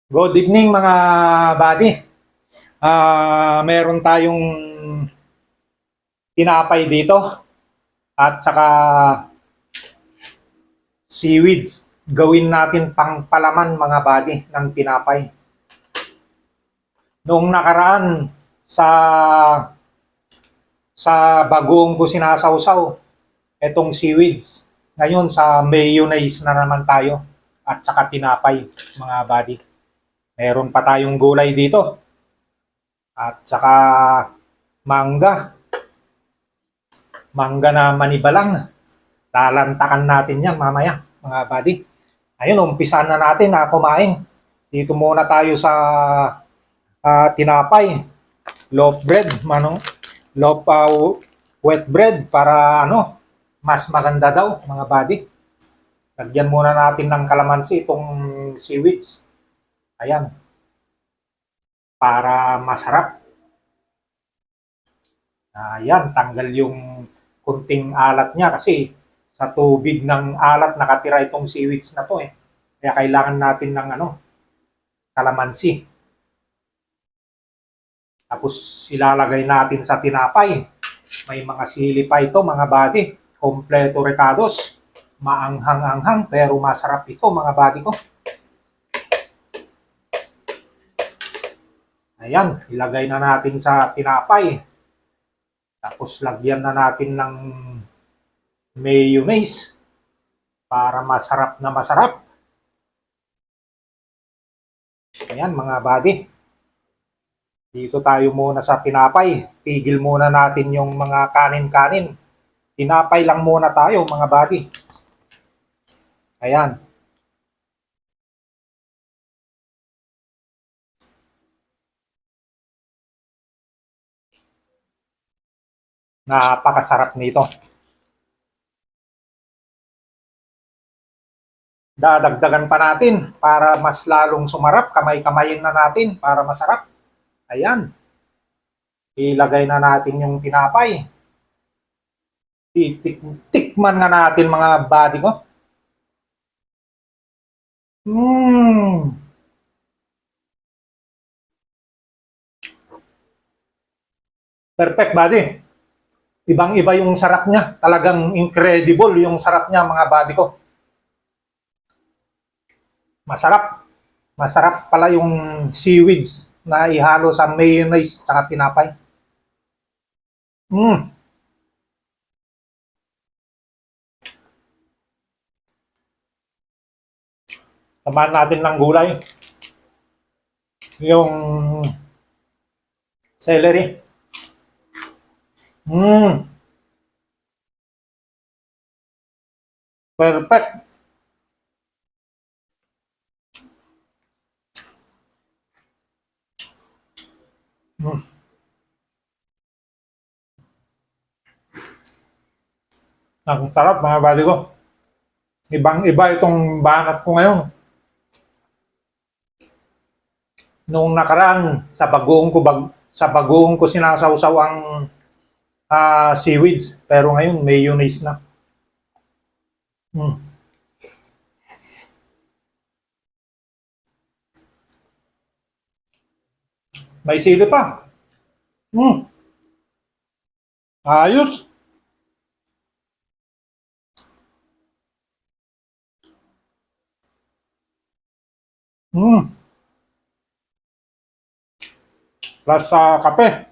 Good evening mga buddy. Meron tayong tinapay dito at saka seaweeds. Gawin natin pang palaman mga buddy ng tinapay. Noong nakaraan sa bagoong ko sinasawsaw etong seaweeds. Ngayon sa mayonnaise na naman tayo at saka tinapay mga buddy. Meron pa tayong gulay dito at saka mangga. Mangga na manibalang. Lalantakan natin yan mamaya, mga buddy. Ayun, umpisan na natin na kumain. Dito muna tayo sa tinapay. Loaf bread, loaf wet bread para mas maganda daw, mga buddy. Lagyan muna natin ng kalamansi itong seaweeds. Ayan. Para masarap. Ayan, tanggal yung kunting alat niya kasi sa tubig ng alat nakatira itong seaweeds na to eh. Kaya kailangan natin ng kalamansi. Tapos ilalagay natin sa tinapay. May mga sili pa ito mga buddy. Kompleto recados. Maanghang-anghang pero masarap ito mga buddy ko. Ayan, ilagay na natin sa tinapay. Tapos lagyan na natin ng mayonnaise para masarap na masarap. Ayan mga buddy. Dito tayo muna sa tinapay. Tigil muna natin yung mga kanin-kanin. Tinapay lang muna tayo mga buddy. Ayan. Napakasarap nito. Dadagdagan pa natin para mas lalong sumarap. Kamay-kamayin na natin para masarap. Ayan. Ilagay na natin yung tinapay. Tikman nga natin mga buddy ko. Perfect buddy. Ibang-iba yung sarap niya. Talagang incredible yung sarap niya mga buddy ko. Masarap. Masarap pala yung seaweeds na ihalo sa mayonnaise at tinapay. Samahan natin ng gulay. Yung celery. Perfect. Ang sarap mga buddy ko. Ibang-iba itong banat ko ngayon. Nung nakaraan sa bagoong ko sinasawsaw ang seaweeds, pero ngayon mayonnaise na. May sili pa. Ayos. Plus sa kape.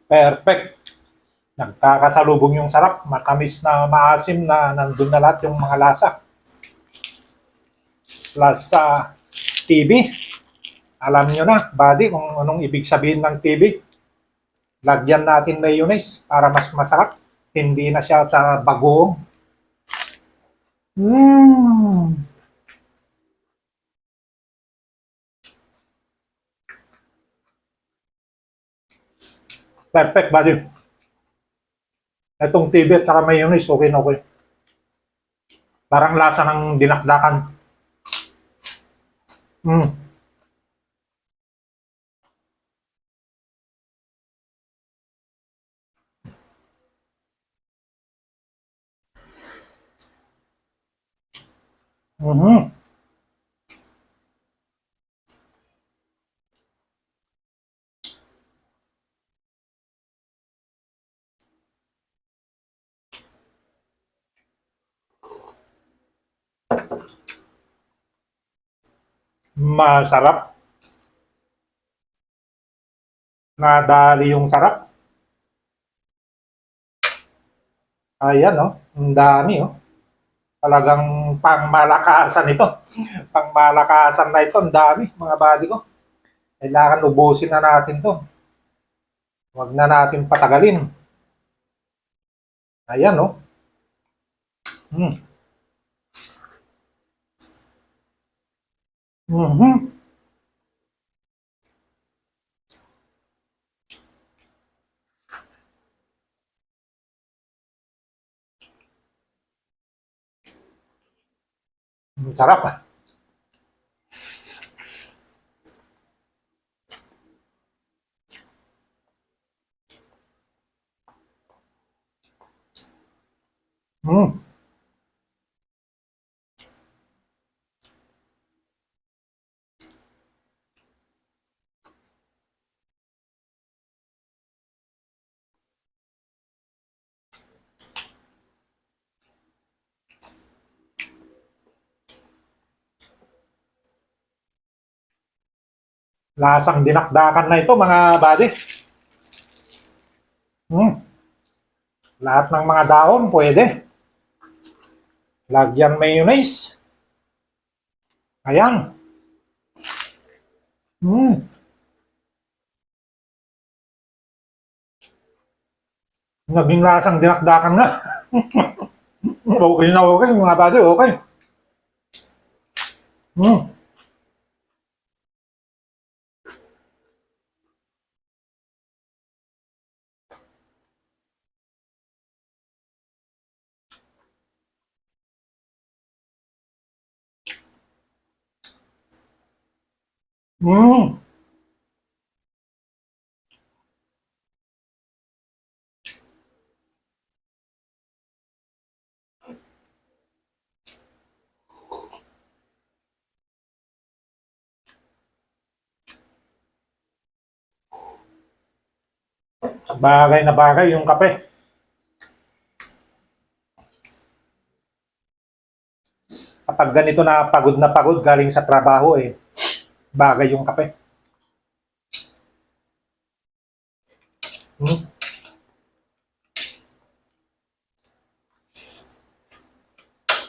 Perfect. Nagkakasalubong yung sarap. Matamis na maasim na nandun na lahat yung mga lasa. Plus sa TV. Alam nyo na, buddy, kung anong ibig sabihin ng TV. Lagyan natin mayonnaise para mas masarap. Hindi na siya sa bagoong. Perfect, buddy. Itong TV at saka mayonnaise, okay na okay. Parang lasa ng dinakdakan. Mhm. Masarap. Nadali yung sarap. Ayan, oh. Ang dami, oh. Talagang pangmalakasan ito. Pangmalakasan na ito. Ang dami, mga buddy ko. Kailangan ubusin na natin to. Huwag na natin patagalin. Ayan, oh. Mm. Mhm. Ang sarap, ah. Mm. Lasang dinakdakan na ito, mga buddy. Mm. Lahat ng mga dahon, pwede. Lagyan mayonnaise. Ayan. Mm. Naging lasang dinakdakan na. Okay na okay, mga buddy, okay. Mm. Mm. Bagay na bagay yung kape. Kapag ganito na pagod galing sa trabaho, eh, bagay yung kape. Mm.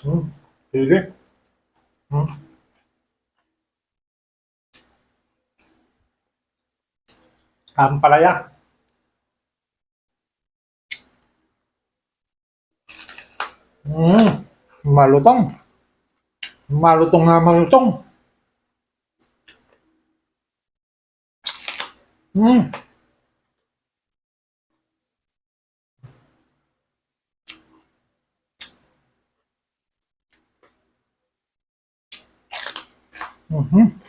Mm. Sige. Mm. Ampalaya. Mm. Malutong. Malutong nga malutong. Mm. Mhm.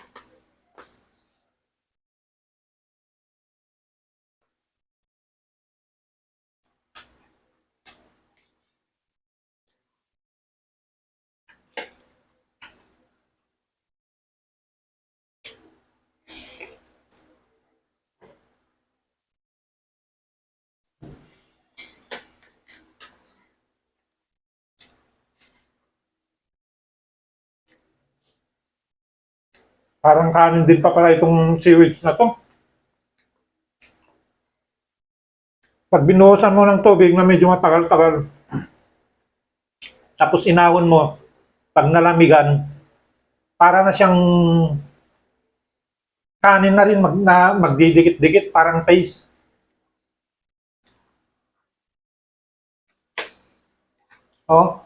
Parang kanin din pa pala itong seaweeds na to. Pag binuhusan mo ng tubig na medyo matagal-tagal, tapos inahon mo, pag nalamigan, para na siyang kanin na rin magdidikit-dikit, parang paste. Oh,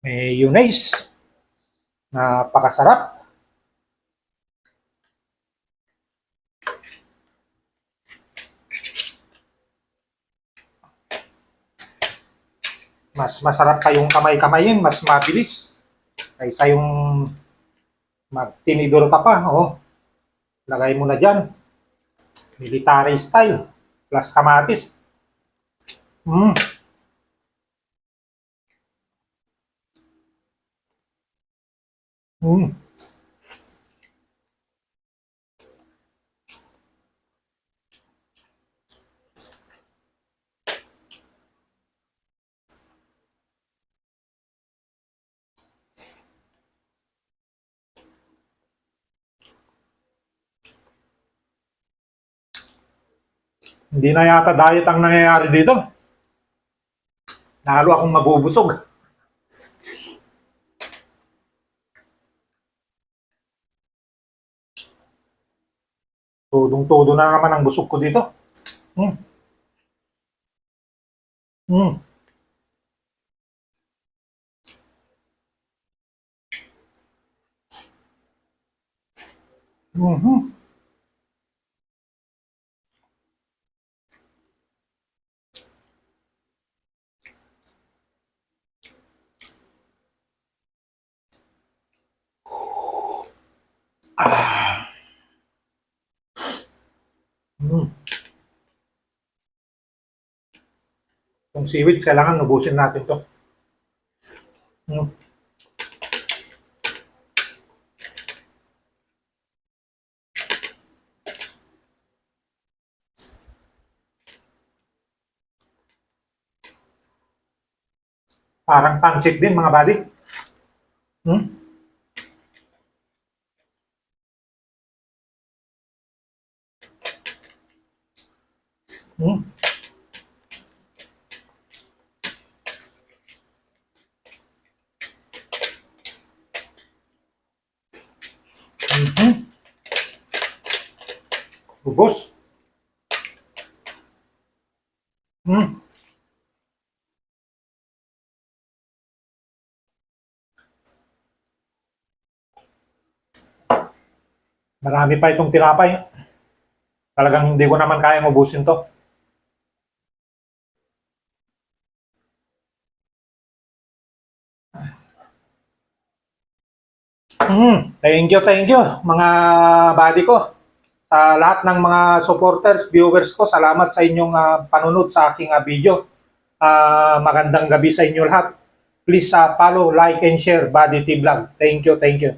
mayonnaise. Napakasarap. Mas masarap pa yung kamay-kamayin, mas mabilis. Kaysa yung magtinidor ka pa. Oh, lagay mo na dyan. Military style. Plus kamatis. Mm. Mm. Hindi na yata diet ang nangyayari dito. Lalo akong mabubusog. Tudong-tudo na naman ang busog ko dito. Mm. Mm. Mhm. Ah. Mm. Yung seaweeds, kailangan ubusin natin to. Mm. Parang pansit din mga buddy. Mm. Mm. Mhm. Ubos. Mm. Marami pa itong tinapay. Talagang hindi ko naman kayang ubusin to. Thank you mga buddy ko. Sa lahat ng mga supporters, viewers ko, salamat sa inyong panunod sa aking video. Magandang gabi sa inyo lahat. Please follow, like, and share Buddy T Vlog. Thank you, thank you.